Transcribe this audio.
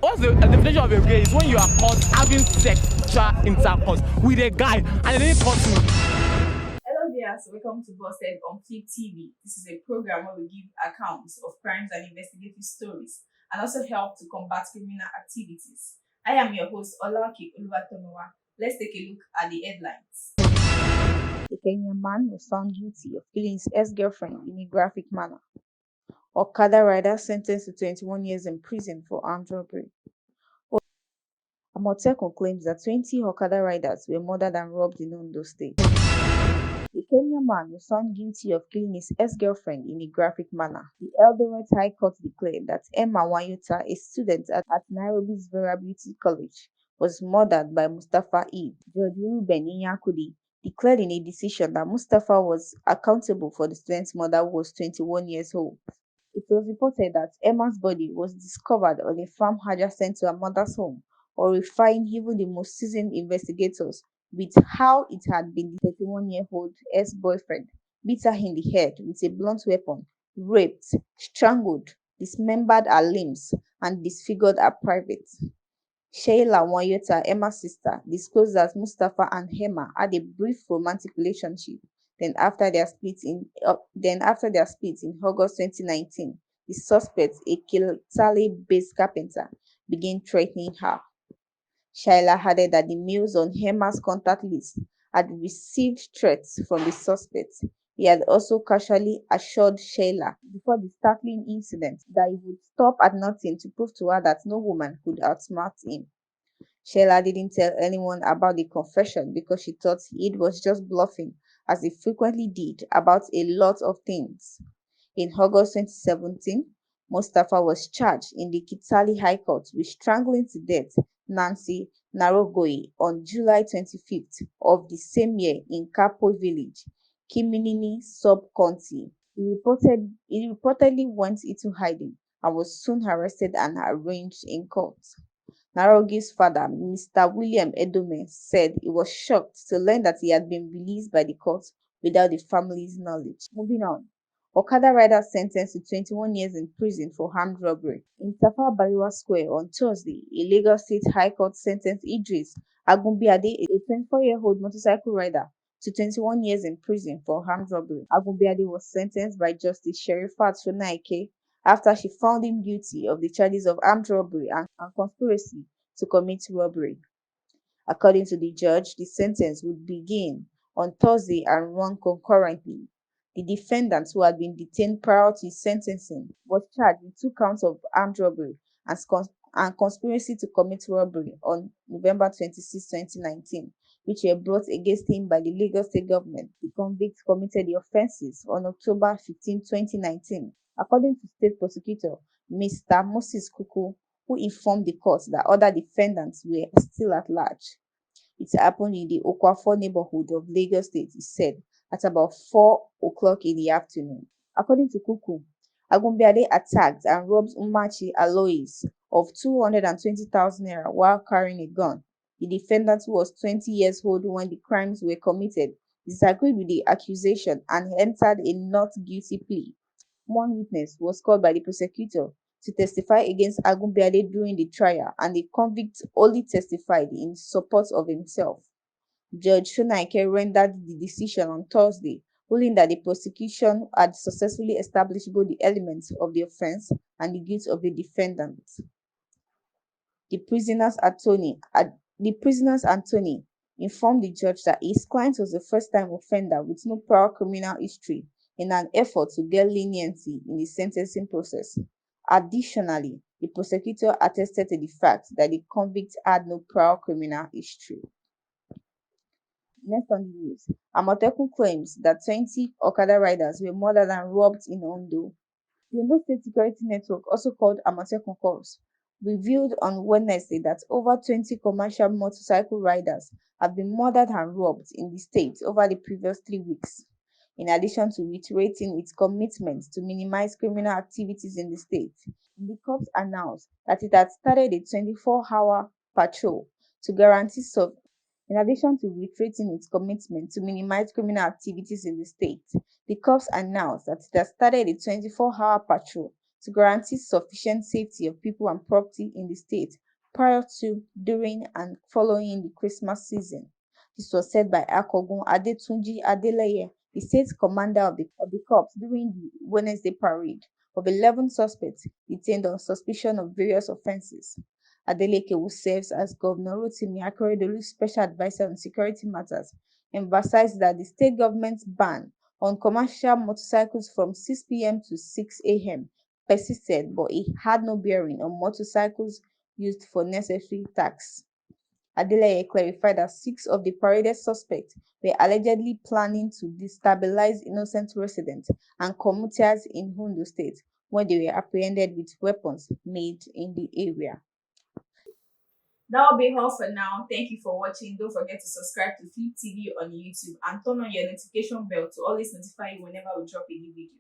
What's the definition of a gay? Is when you are caught having sexual intercourse with a guy and they didn't caught me. Hello viewers, welcome to Busted on Flip TV. This is a program where we give accounts of crimes and investigative stories and also help to combat criminal activities. I am your host Olaki Oluwatomiwa. Let's take a look at the headlines. A Kenyan man was found guilty of killing his ex-girlfriend in a graphic manner. Okada rider sentenced to 21 years in prison for armed robbery. Amotekun claims that 20 Okada riders were murdered and robbed in Ondo State. A Kenyan man was found guilty of killing his ex-girlfriend in a graphic manner. The Eldoret High Court declared that Emma Wanyota, a student at Nairobi's Vera Beauty College, was murdered by Mustafa Eid. Judge Ruben Inyakudi declared in a decision that Mustafa was accountable for the student's murder who was 21 years old. It was reported that Emma's body was discovered on a farm adjacent to her mother's home, horrifying even the most seasoned investigators with how it had been the 31-year-old ex-boyfriend beat her in the head with a blunt weapon, raped, strangled, dismembered her limbs, and disfigured her private. Sheila Wanyota, Emma's sister, disclosed that Mustafa and Emma had a brief romantic relationship. Then after their split in August 2019, the suspect, a Kitale-based carpenter, began threatening her. Sheila added that the males on Emma's contact list had received threats from the suspect. He had also casually assured Sheila before the startling incident that he would stop at nothing to prove to her that no woman could outsmart him. Sheila didn't tell anyone about the confession because she thought Eid was just bluffing, as he frequently did about a lot of things. In August 2017, Mustafa was charged in the Kitale High Court with strangling to death Nancy Narogoi on July 25th of the same year in Kapo village, Kiminini sub-county. He reportedly went into hiding and was soon arrested and arraigned in court. Narogi's father, Mr. William Edome, said he was shocked to learn that he had been released by the court without the family's knowledge. Moving on. Okada rider sentenced to 21 years in prison for armed robbery. In Tafawa Balewa Square on Thursday, a Lagos State High Court sentenced Idris Agunbiade, a 24-year-old motorcycle rider, to 21 years in prison for armed robbery. Agunbiade was sentenced by Justice Sherifat Sonaike after she found him guilty of the charges of armed robbery and conspiracy to commit robbery. According to the judge, the sentence would begin on Thursday and run concurrently. The defendant, who had been detained prior to his sentencing, was charged with 2 counts of armed robbery and conspiracy to commit robbery on November 26, 2019, which were brought against him by the Lagos State government. The convict committed the offences on October 15, 2019. According to State Prosecutor Mr. Moses Kuku, who informed the court that other defendants were still at large. It happened in the Okwafo neighborhood of Lagos State, he said, at about 4 o'clock in the afternoon. According to Kuku, Agunbiade attacked and robbed Umachi Alois of 220,000 naira while carrying a gun. The defendant, who was 20 years old when the crimes were committed, disagreed with the accusation and entered a not guilty plea. One witness was called by the prosecutor to testify against Agunbiade during the trial, and the convict only testified in support of himself. Judge Shonaike rendered the decision on Thursday, ruling that the prosecution had successfully established both the elements of the offense and the guilt of the defendant. The prisoner's attorney informed the judge that his client was a first-time offender with no prior criminal history, in an effort to get leniency in the sentencing process. Additionally, the prosecutor attested to the fact that the convict had no prior criminal history. Next on the news, Amotekun claims that 20 Okada riders were murdered and robbed in Ondo. The Ondo State Security Network, also called Amotekun Corps, revealed on Wednesday that over 20 commercial motorcycle riders have been murdered and robbed in the state over the previous 3 weeks. In addition to reiterating its commitment to minimize criminal activities in the state, the corps announced that it had started a 24-hour patrol to guarantee in addition to reiterating its commitment to minimize criminal activities in the state, the corps announced that it has started a 24-hour patrol to guarantee sufficient safety of people and property in the state prior to, during, and following the Christmas season. This was said by Akogun Adetunji Adeleye, the state commander of the corps during the Wednesday parade of 11 suspects detained on suspicion of various offenses. Adeleke, who serves as Governor Rotimi Akeredolu's special advisor on security matters, emphasized that the state government's ban on commercial motorcycles from 6 p.m. to 6 a.m. persisted, but it had no bearing on motorcycles used for necessary tasks. Adeleye clarified that 6 of the paraded suspects were allegedly planning to destabilize innocent residents and commuters in Ondo State when they were apprehended with weapons made in the area. That'll be all for now. Thank you for watching. Don't forget to subscribe to Flip TV on YouTube and turn on your notification bell to always notify you whenever we drop a new video.